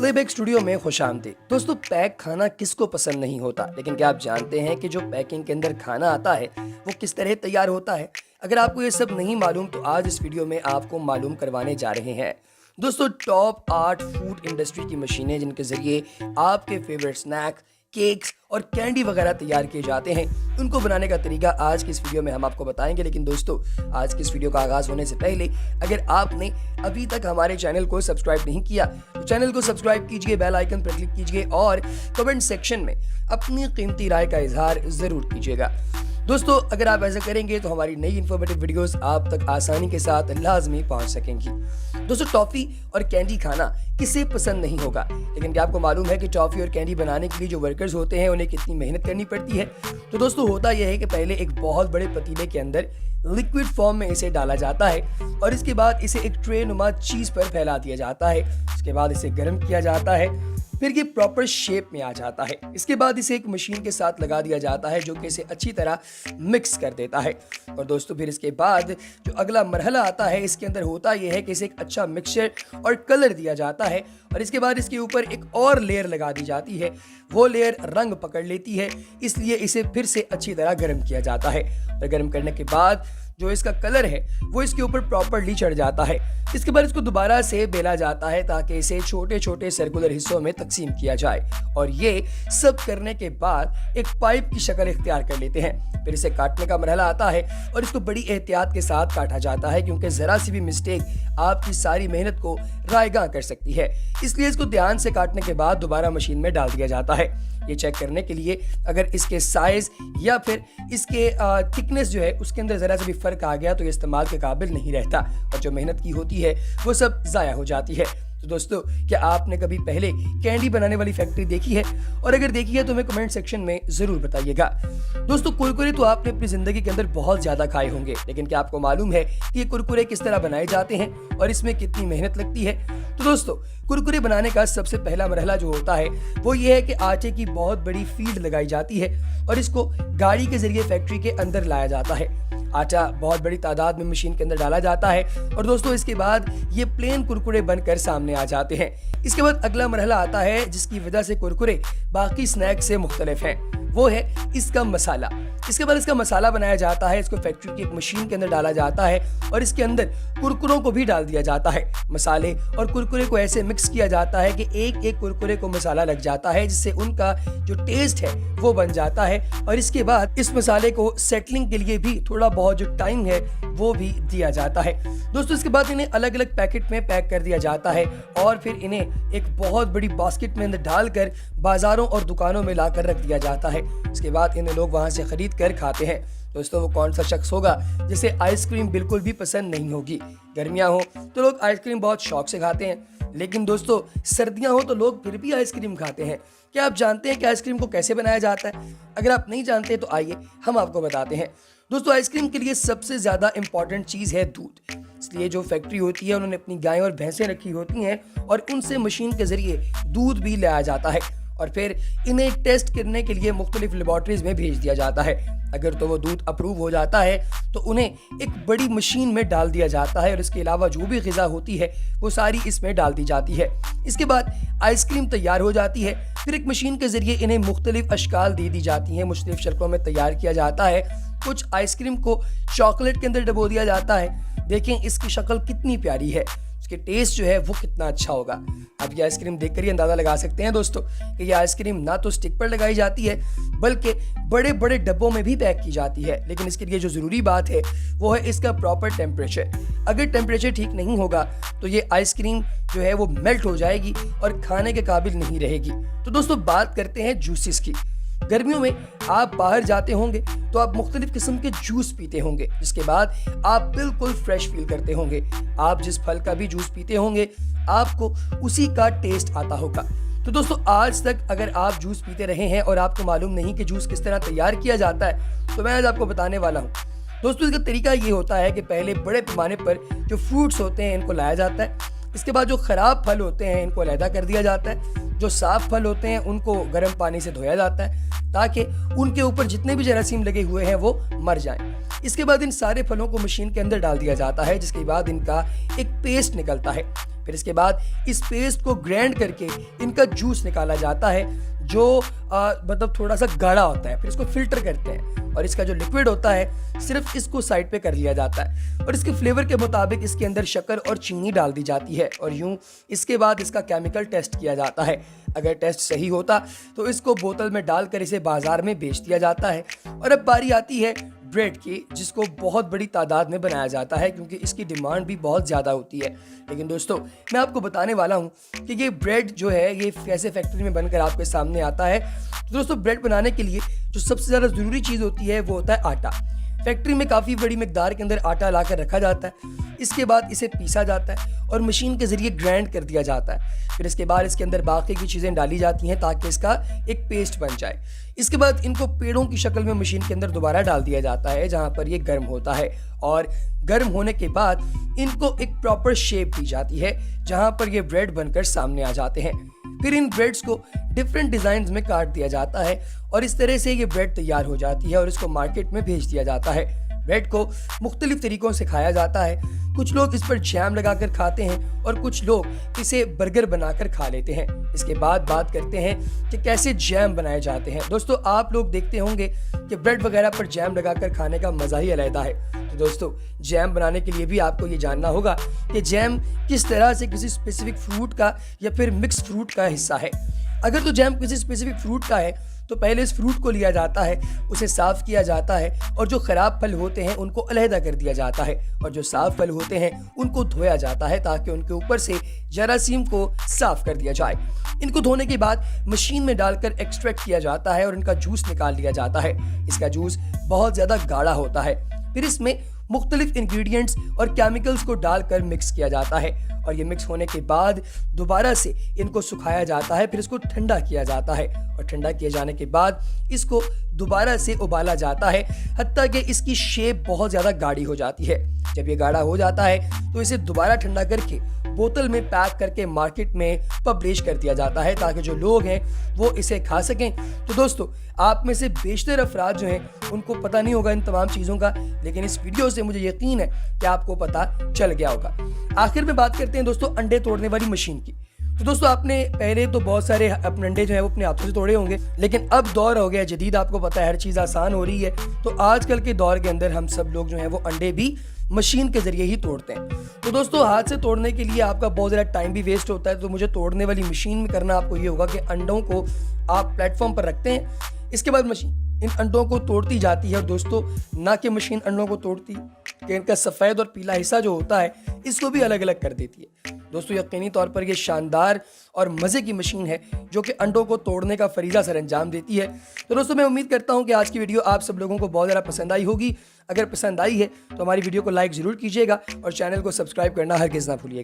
Playback studio में खुशामदीद। दोस्तों, pack खाना किसको पसंद नहीं होता, लेकिन क्या आप जानते हैं कि जो पैकिंग के अंदर खाना आता है वो किस तरह तैयार होता है? अगर आपको ये सब नहीं मालूम तो आज इस वीडियो में आपको मालूम करवाने जा रहे हैं। दोस्तों, टॉप 8 फूड इंडस्ट्री की मशीनें जिनके जरिए आपके फेवरेट स्नैक, केक्स और कैंडी वगैरह तैयार किए जाते हैं, उनको बनाने का तरीका आज की इस वीडियो में हम आपको बताएंगे। लेकिन दोस्तों, आज की इस वीडियो का आगाज होने से पहले अगर आपने अभी तक हमारे चैनल को सब्सक्राइब नहीं किया तो चैनल को सब्सक्राइब कीजिए, बेल आइकन पर क्लिक कीजिए और कमेंट सेक्शन में अपनी कीमती राय का इजहार जरूर कीजिएगा। दोस्तों, अगर आप ऐसा करेंगे तो हमारी नई इन्फॉर्मेटिव वीडियोस आप तक आसानी के साथ लाजमी पहुंच सकेंगी। दोस्तों, टॉफी और कैंडी खाना किसे पसंद नहीं होगा, लेकिन क्या आपको मालूम है कि टॉफी और कैंडी बनाने के लिए जो वर्कर्स होते हैं उन्हें कितनी मेहनत करनी पड़ती है? तो दोस्तों, होता यह है कि पहले एक बहुत बड़े पतीले के अंदर लिक्विड फॉर्म में इसे डाला जाता है और इसके बाद इसे एक ट्रे नुमा चीज पर फैला दिया जाता है। उसके बाद इसे गर्म किया जाता है, फिर ये प्रॉपर शेप में आ जाता है। इसके बाद इसे एक मशीन के साथ लगा दिया जाता है जो कि इसे अच्छी तरह मिक्स कर देता है। और दोस्तों, फिर इसके बाद जो अगला मरहला आता है, इसके अंदर होता यह है कि इसे एक अच्छा मिक्सचर और कलर दिया जाता है और इसके बाद इसके ऊपर एक और लेयर लगा दी जाती है। वो लेयर रंग पकड़ लेती है, इसलिए इसे फिर से अच्छी तरह गर्म किया जाता है और गर्म करने के बाद जो इसका कलर है वो इसके ऊपर प्रॉपर्ली चढ़ जाता है। इसके बाद इसको दोबारा से बेला जाता है ताकि इसे छोटे छोटे सर्कुलर हिस्सों में तकसीम किया जाए और ये सब करने के बाद एक पाइप की शक्ल इख्तियार कर लेते हैं। फिर इसे काटने का मरहला आता है और इसको बड़ी एहतियात के साथ काटा जाता है क्योंकि जरा सी भी मिस्टेक आपकी सारी मेहनत को रायगा कर सकती है। इसलिए इसको ध्यान से काटने के बाद दोबारा मशीन में डाल दिया जाता है, ये चेक करने के लिए अगर इसके साइज या फिर इसके थिकनेस जो है उसके अंदर जरा सा भी फर्क आ गया तो ये इस्तेमाल के काबिल नहीं रहता और जो मेहनत की होती है वो सब जाया हो जाती है। तो दोस्तों, क्या आपने कभी पहले कैंडी बनाने वाली फैक्ट्री देखी है? और अगर देखी है तो हमें कमेंट सेक्शन में जरूर बताइएगा। दोस्तों, कुरकुरे तो आपने अपनी जिंदगी के अंदर बहुत ज्यादा खाए होंगे, लेकिन क्या आपको मालूम है कि ये कुरकुरे किस तरह बनाए जाते हैं और इसमें कितनी मेहनत लगती है? तो दोस्तों, कुरकुरे बनाने का सबसे पहला मरहला जो होता है वो ये है कि आटे की बहुत बड़ी फीड लगाई जाती है और इसको गाड़ी के जरिए फैक्ट्री के अंदर लाया जाता है। आटा बहुत बड़ी तादाद में मशीन के अंदर डाला जाता है और दोस्तों, इसके बाद ये प्लेन कुरकुरे बनकर सामने आ जाते हैं। इसके बाद अगला मरहला आता है जिसकी वजह से कुरकुरे बाकी स्नैक से मुख्तलिफ हैं, वो है इसका मसाला। इसके बाद इसका मसाला बनाया जाता है, इसको फैक्ट्री की एक मशीन के अंदर डाला जाता है और इसके अंदर कुरकुरों को भी डाल दिया जाता है। मसाले और कुरकुरे को ऐसे मिक्स किया जाता है कि एक एक कुरकुरे को मसाला लग जाता है, जिससे उनका जो टेस्ट है वो बन जाता है और इसके बाद इस मसाले को सेटलिंग के लिए भी थोड़ा बहुत जो टाइम है वो भी दिया जाता है। दोस्तों, इसके बाद इन्हें अलग अलग पैकेट में पैक कर दिया जाता है और फिर इन्हें एक बहुत बड़ी बास्केट में अंदर डालकर बाजारों और दुकानों में लाकर रख दिया जाता है। इसके बाद इन्हें लोग वहां से खरीद कर खाते हैं। दोस्तों, वो कौन सा शख्स होगा जिसे आइसक्रीम बिल्कुल भी पसंद नहीं होगी? गर्मियां हो तो लोग आइसक्रीम बहुत शौक से खाते हैं, लेकिन दोस्तों सर्दियां हो तो लोग फिर भी आइसक्रीम खाते हैं। क्या आप जानते हैं कि आइसक्रीम को कैसे बनाया जाता है? अगर आप नहीं जानते तो आइए हम आपको बताते हैं। दोस्तों, आइसक्रीम के लिए सबसे ज्यादा इंपॉर्टेंट चीज है दूध। इसलिए जो फैक्ट्री होती है उन्होंने अपनी गायें और भैंसें रखी होती हैं और उनसे मशीन के जरिए दूध भी लाया जाता है और फिर इन्हें टेस्ट करने के लिए मुख्तलिफ लेबॉर्ट्रीज में भेज दिया जाता है। अगर तो वो दूध अप्रूव हो जाता है तो उन्हें एक बड़ी मशीन में डाल दिया जाता है और इसके अलावा जो भी ग़िज़ा होती है वो सारी इसमें डाल दी जाती है। इसके बाद आइसक्रीम तैयार हो जाती है। फिर एक मशीन के जरिए इन्हें मुख्तलिफ अशकाल दे दी जाती हैं, मुख्तलिफ शक्लों में तैयार किया जाता है। कुछ आइसक्रीम को चॉकलेट के अंदर डुबो दिया जाता है। देखें इसकी शक्ल कितनी प्यारी है, उसके टेस्ट जो है वो कितना अच्छा होगा। आप ये आइसक्रीम देखकर ही अंदाजा लगा सकते हैं दोस्तों कि ये आइसक्रीम ना तो स्टिक पर लगाई जाती है बल्कि बड़े बड़े डब्बों में भी पैक की जाती है। लेकिन इसके लिए जो जरूरी बात है वो है इसका प्रॉपर टेम्परेचर। अगर टेम्परेचर ठीक नहीं होगा तो ये आइसक्रीम जो है वो मेल्ट हो जाएगी और खाने के काबिल नहीं रहेगी। तो दोस्तों, बात करते हैं जूसेस की। गर्मियों में आप बाहर जाते होंगे तो आप मुख्तलिफ किस्म के जूस पीते होंगे, जिसके बाद आप बिल्कुल फ्रेश फील करते होंगे। आप जिस फल का भी जूस पीते होंगे आपको उसी का टेस्ट आता होगा। तो दोस्तों, आज तक अगर आप जूस पीते रहे हैं और आपको मालूम नहीं कि जूस किस तरह तैयार किया जाता है तो मैं आज आपको बताने वाला हूँ। दोस्तों, इसका तरीका ये होता है कि पहले बड़े पैमाने पर जो फ्रूट्स होते हैं इनको लाया जाता है। इसके बाद जो खराब फल होते हैं इनको अलहदा कर दिया जाता है। जो साफ फल होते हैं उनको गर्म पानी से धोया जाता है ताकि उनके ऊपर जितने भी जरासीम लगे हुए हैं वो मर जाएं। इसके बाद इन सारे फलों को मशीन के अंदर डाल दिया जाता है, जिसके बाद इनका एक पेस्ट निकलता है। फिर इसके बाद इस पेस्ट को ग्राइंड करके इनका जूस निकाला जाता है जो मतलब थोड़ा सा गाढ़ा होता है। फिर इसको फिल्टर करते हैं और इसका जो लिक्विड होता है सिर्फ इसको साइड पे कर लिया जाता है और इसके फ्लेवर के मुताबिक इसके अंदर शक्कर और चीनी डाल दी जाती है और यूं इसके बाद इसका केमिकल टेस्ट किया जाता है। अगर टेस्ट सही होता तो इसको बोतल में डालकर इसे बाजार में बेच दिया जाता है। और अब बारी आती है ब्रेड की, जिसको बहुत बड़ी तादाद में बनाया जाता है क्योंकि इसकी डिमांड भी बहुत ज़्यादा होती है। लेकिन दोस्तों मैं आपको बताने वाला हूँ कि ये ब्रेड जो है ये कैसे फैक्ट्री में बनकर आपके सामने आता है। तो दोस्तों ब्रेड बनाने के लिए जो सबसे ज़्यादा ज़रूरी चीज़ होती है वो होता है आटा। फैक्ट्री में काफ़ी बड़ी मिकदार के अंदर आटा लाकर रखा जाता है। इसके बाद इसे पीसा जाता है और मशीन के ज़रिए ग्राइंड कर दिया जाता है। फिर इसके बाद इसके अंदर बाकी की चीज़ें डाली जाती हैं ताकि इसका एक पेस्ट बन जाए। इसके बाद इनको पेड़ों की शक्ल में मशीन के अंदर दोबारा डाल दिया जाता है जहाँ पर ये गर्म होता है और गर्म होने के बाद इनको एक प्रॉपर शेप दी जाती है जहाँ पर ये ब्रेड बनकर सामने आ जाते हैं। फिर इन ब्रेड्स को डिफरेंट डिज़ाइंस में काट दिया जाता है और इस तरह से ये ब्रेड तैयार हो जाती है और इसको मार्केट में भेज दिया जाता है। ब्रेड को मुख्तलिफ तरीक़ों से खाया जाता है। कुछ लोग इस पर जैम लगाकर खाते हैं और कुछ लोग इसे बर्गर बनाकर खा लेते हैं। इसके बाद बात करते हैं कि कैसे जैम बनाए जाते हैं। दोस्तों आप लोग देखते होंगे कि ब्रेड वगैरह पर जैम लगाकर खाने का मज़ा ही अलग है। तो दोस्तों जैम बनाने के लिए भी आपको ये जानना होगा कि जैम किस तरह से किसी स्पेसिफिक फ्रूट का या फिर मिक्स फ्रूट का हिस्सा है। अगर तो जैम किसी स्पेसिफिक फ्रूट का है तो पहले इस फ्रूट को लिया जाता है, उसे साफ़ किया जाता है और जो ख़राब फल होते हैं उनको अलहदा कर दिया जाता है और जो साफ़ फल होते हैं उनको धोया जाता है ताकि उनके ऊपर से जरासीम को साफ़ कर दिया जाए। इनको धोने के बाद मशीन में डालकर एक्सट्रैक्ट किया जाता है और इनका जूस निकाल लिया जाता है। इसका जूस बहुत ज़्यादा गाढ़ा होता है। फिर इसमें मुख्तलिफ इंग्रेडिएंट्स और केमिकल्स को डालकर मिक्स किया जाता है और ये मिक्स होने के बाद दोबारा से इनको सुखाया जाता है। फिर इसको ठंडा किया जाता है और ठंडा किए जाने के बाद इसको दोबारा से उबाला जाता है हत्ता कि इसकी शेप बहुत ज़्यादा गाढ़ी हो जाती है। जब ये गाढ़ा हो जाता है तो इसे दोबारा ठंडा करके बोतल में पैक करके मार्केट में पब्लिश कर दिया जाता है ताकि जो लोग हैं वो इसे खा सकें। तो दोस्तों आप में से बेशतर अफराद जो हैं उनको पता नहीं होगा इन तमाम चीज़ों का, लेकिन इस वीडियो से मुझे यकीन है कि आपको पता चल गया होगा। आखिर में बात करते हैं दोस्तों अंडे तोड़ने वाली मशीन की। तो दोस्तों आपने पहले तो बहुत सारे अपने अंडे जो है वो अपने हाथों से तोड़े होंगे, लेकिन अब दौर हो गया जदीद, आपको पता है हर चीज़ आसान हो रही है। तो आजकल के दौर के अंदर हम सब लोग जो हैं वो अंडे भी मशीन के ज़रिए ही तोड़ते हैं। तो दोस्तों हाथ से तोड़ने के लिए आपका बहुत ज़्यादा टाइम भी वेस्ट होता है। तो मुझे तोड़ने वाली मशीन में करना आपको ये होगा कि अंडों को आप प्लेटफॉर्म पर रखते हैं, इसके बाद मशीन इन अंडों को तोड़ती जाती है। और दोस्तों ना कि मशीन अंडों को तोड़ती कि इनका सफ़ेद और पीला हिस्सा जो होता है इसको भी अलग अलग कर देती है। दोस्तों यकीनी तौर पर यह शानदार और मज़े की मशीन है जो कि अंडों को तोड़ने का फरीज़ा सर अंजाम देती है। तो दोस्तों मैं उम्मीद करता हूं कि आज की वीडियो आप सब लोगों को बहुत ज़्यादा पसंद आई होगी। अगर पसंद आई है तो हमारी वीडियो को लाइक ज़रूर कीजिएगा और चैनल को सब्सक्राइब करना हरगिज़ ना भूलिएगा।